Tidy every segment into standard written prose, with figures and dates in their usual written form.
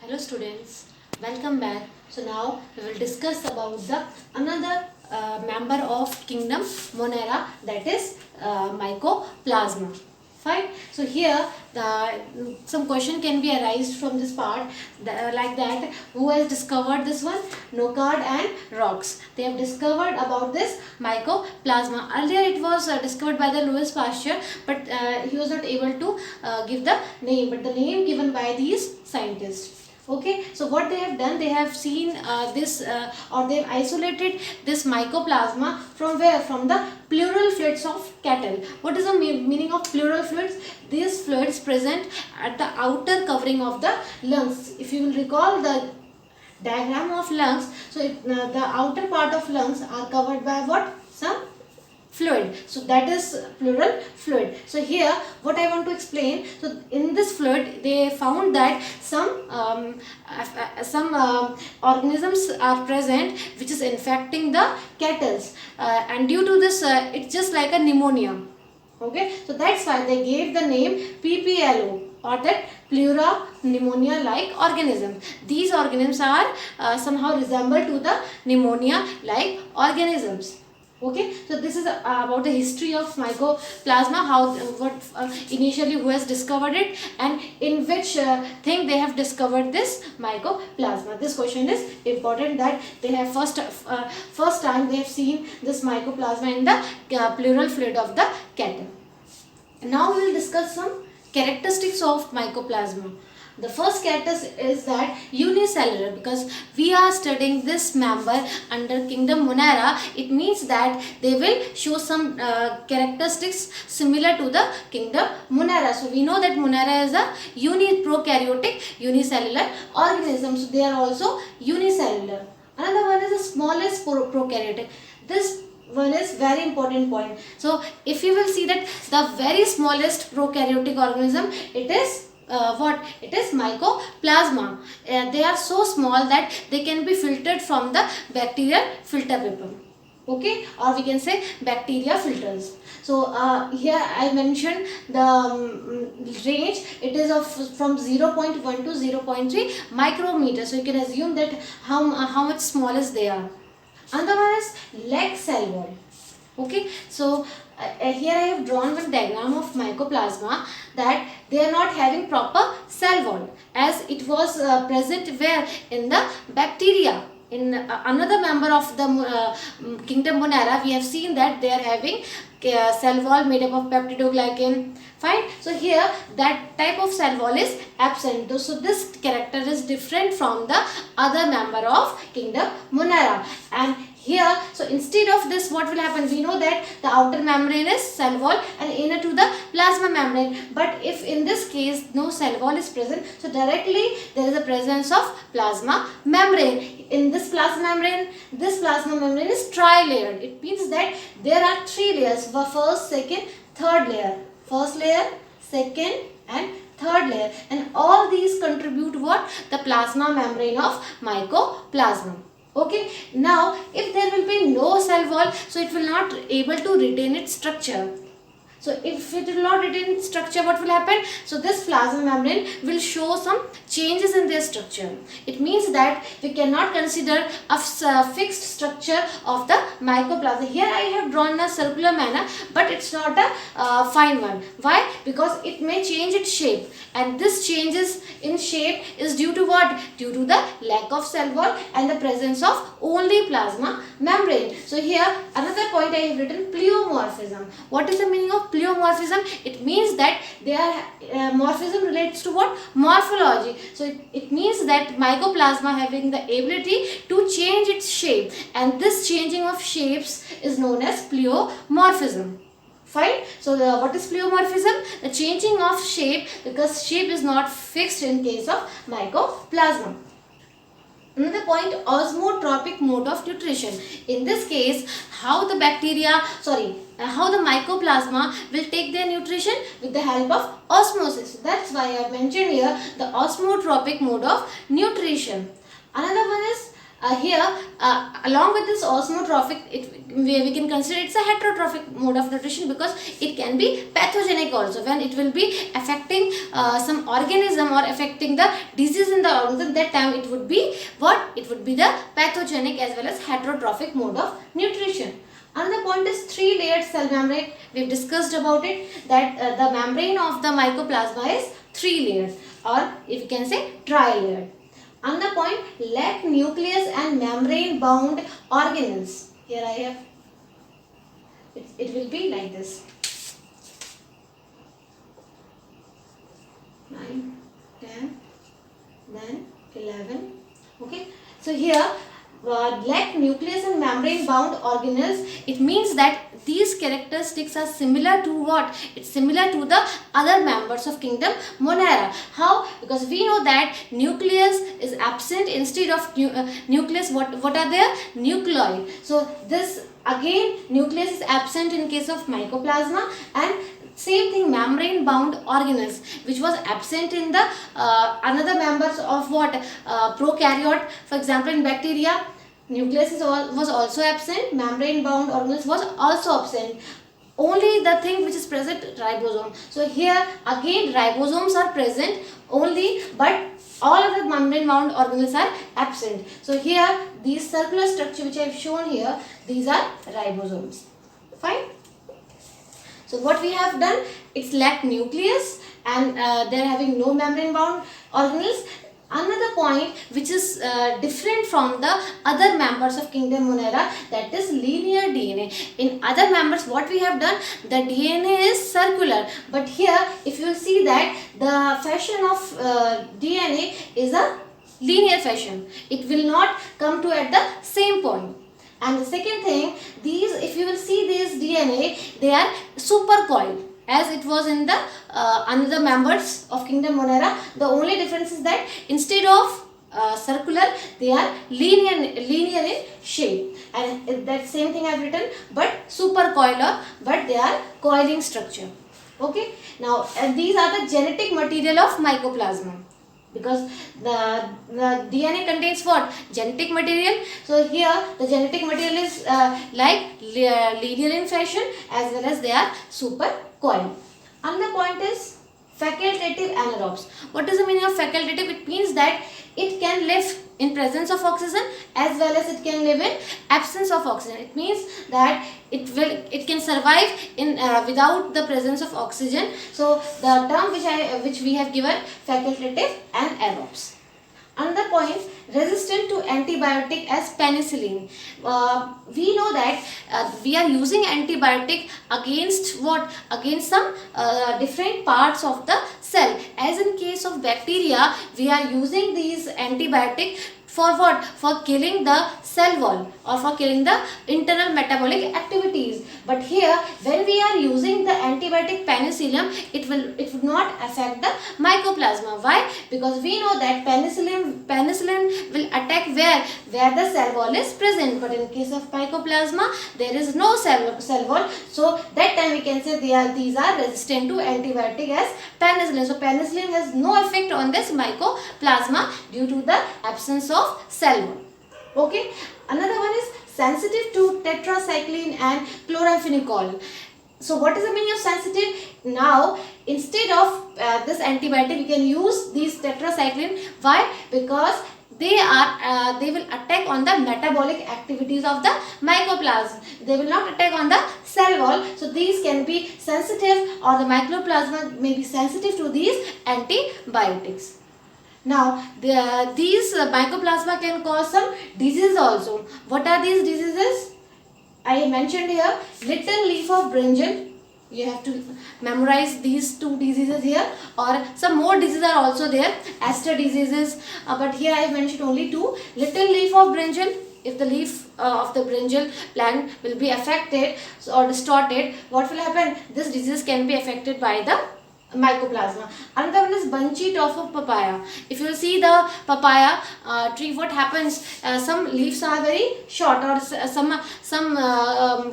Hello students, welcome back. So now we will discuss about the another member of kingdom Monera, that is Mycoplasma. Fine. So here some question can be arised from this part, like that. Who has discovered this one? Nocard and Rocks. They have discovered about this Mycoplasma. Earlier it was discovered by the Louis Pasteur, but he was not able to give the name. But the name given by these scientists. Okay, so what they have done, they have seen this or they have isolated this Mycoplasma from where? From the pleural fluids of cattle. What is the meaning of pleural fluids? These fluids present at the outer covering of the lungs. If you will recall the diagram of lungs, so the outer part of lungs are covered by what? Some fluid. So that is pleural fluid. So here what I want to explain, so in this fluid they found that some organisms are present which is infecting the cattle, and due to this it's just like a pneumonia. Okay, so that's why they gave the name PPLO, or that pleura pneumonia like organism. These organisms are somehow resemble to the pneumonia like organisms. Okay, so this is about the history of Mycoplasma, how initially who has discovered it, and in which thing they have discovered this Mycoplasma. This question is important, that they have first time they have seen this Mycoplasma in the pleural fluid of the cattle. Now we will discuss some characteristics of Mycoplasma. The first characteristic is that unicellular, because we are studying this member under kingdom Monera. It means that they will show some characteristics similar to the kingdom Monera. So we know that Monera is a prokaryotic unicellular organism. So they are also unicellular. Another one is the smallest prokaryotic. This one is very important point. So if you will see that the very smallest prokaryotic organism, it is what? It is Mycoplasma. They are so small that they can be filtered from the bacterial filter paper. Okay, or we can say bacteria filters. So here I mentioned the range. It is of from 0.1 to 0.3 micrometer. So you can assume that how much smallest they are. Another one is leg cell wall. Okay, so here I have drawn one diagram of Mycoplasma, that they are not having proper cell wall, as it was present where? In the bacteria. In another member of the kingdom Monera, we have seen that they are having cell wall made up of peptidoglycan. Fine. So here that type of cell wall is absent. So this character is different from the other member of kingdom Monera. And here, so instead of this, what will happen? We know that the outer membrane is cell wall and inner to the plasma membrane. But if in this case no cell wall is present, so directly there is a presence of plasma membrane. In this plasma membrane is tri-layered. It means that there are three layers: first, second, third layer. First layer, second and third layer, and all these contribute what? The plasma membrane of Mycoplasma. Okay, now if there will be no cell wall, so it will not able to retain its structure. So if it will not retain its structure, what will happen? So this plasma membrane will show some changes in their structure. It means that we cannot consider a fixed structure of the Mycoplasma. Here I have drawn a circular manner, but it's not a fine one. Why? Because it may change its shape, and this changes in shape is due to what? Due to the lack of cell wall and the presence of only plasma membrane. So here another point I have written: pleomorphism. What is the meaning of pleomorphism? It means that their morphism relates to what? Morphology. So it means that Mycoplasma having the ability to change its shape, and this changing of shapes is known as pleomorphism. Fine. So what is pleomorphism? The changing of shape, because shape is not fixed in case of Mycoplasma. Another point, osmotropic mode of nutrition. In this case, how the Mycoplasma will take their nutrition? With the help of osmosis. That's why I have mentioned here the osmotropic mode of nutrition. Another one is Here, along with this osmotrophic, we can consider it's a heterotrophic mode of nutrition, because it can be pathogenic also. When it will be affecting some organism or affecting the disease in the organism, that time it would be what? It would be the pathogenic as well as heterotrophic mode of nutrition. Another point is three-layered cell membrane. We've discussed about it, that the membrane of the mycoplasma is three layers, or if you can say tri-layered. Another point, lack nucleus and membrane bound organelles. Here I have, it will be like this. 9, 10, then 11. Okay. So here, lack nucleus and membrane bound organelles, it means that these characteristics are similar to what? It's similar to the other members of kingdom Monera. How? Because we know that nucleus is absent. Instead of nucleus, what are there? Nuclei. So this again, nucleus is absent in case of mycoplasma, and same thing, membrane bound organelles, which was absent in the another members of what? Prokaryote. For example, in bacteria, nucleus was also absent, membrane bound organelles was also absent. Only the thing which is present, ribosome. So here again ribosomes are present only, but all other membrane bound organelles are absent. So here these circular structure which I have shown here, these are ribosomes. Fine. So what we have done, it's lack nucleus and they are having no membrane bound organelles. Another point which is different from the other members of kingdom Monera, that is linear DNA. In other members, what we have done, the DNA is circular, but here if you see that the fashion of DNA is a linear fashion. It will not come to at the same point. And the second thing, these, if you will see this DNA, they are supercoiled, as it was in the another members of kingdom Monera. The only difference is that instead of circular, they are linear in shape, and that same thing I have written, but supercoiler, but they are coiling structure. Okay. Now these are the genetic material of mycoplasma, because the DNA contains what? Genetic material. So here the genetic material is like linear in fashion, as well as they are super coiled. Another point is facultative anaerobes. What is the meaning of facultative? It means that it can live in presence of oxygen as well as it can live in absence of oxygen. It means that it can survive in without the presence of oxygen. So the term which we have given, facultative anaerobes. Another point, resistant to antibiotic as penicillin. We know that we are using antibiotic against what? Against some different parts of the cell. As in case of bacteria, we are using these antibiotic for what? For killing the cell wall or for killing the internal metabolic activities. But here, when we are using the antibiotic penicillium, it would not affect the mycoplasma. Why? Because we know that penicillin will attack where the cell wall is present. But in case of mycoplasma, there is no cell wall. So that time we can say these are resistant to antibiotic as penicillin. So penicillin has no effect on this mycoplasma due to the absence of cell wall. Okay. Another one is sensitive to tetracycline and chloramphenicol. So what is the meaning of sensitive? Now instead of this antibiotic, we can use these tetracycline. Why? Because they will attack on the metabolic activities of the mycoplasma. They will not attack on the cell wall. So these can be sensitive, or the mycoplasma may be sensitive to these antibiotics. Now these mycoplasma can cause some diseases also. What are these diseases? I mentioned here, little leaf of brinjal. You have to memorize these two diseases here, or some more diseases are also there, Aster diseases, but here I have mentioned only two. Little leaf of brinjal, if the leaf of the brinjal plant will be affected or distorted, what will happen? This disease can be affected by the mycoplasma. Another one is bunchy top of papaya. If you see the papaya tree, what happens? Some leaves are very short, or some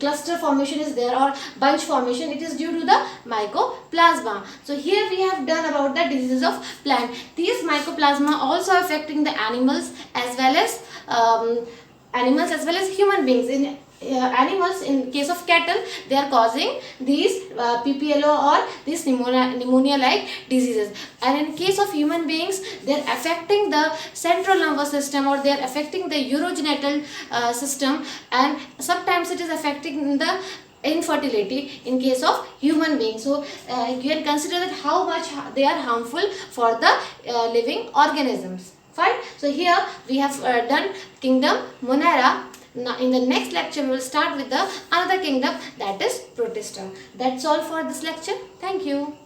cluster formation is there, or bunch formation. It is due to the mycoplasma. So here we have done about the diseases of plant. These mycoplasma also affecting the animals as well as animals as well as human beings. In animals, in case of cattle, they are causing these PPLO or these pneumonia like diseases, and in case of human beings, they are affecting the central nervous system, or they are affecting the urogenital system, and sometimes it is affecting the infertility in case of human beings. So you can consider that how much they are harmful for the living organisms. Fine. So here we have done kingdom Monera. Now in the next lecture we will start with the another kingdom, that is Protista. That's all for this lecture. Thank you.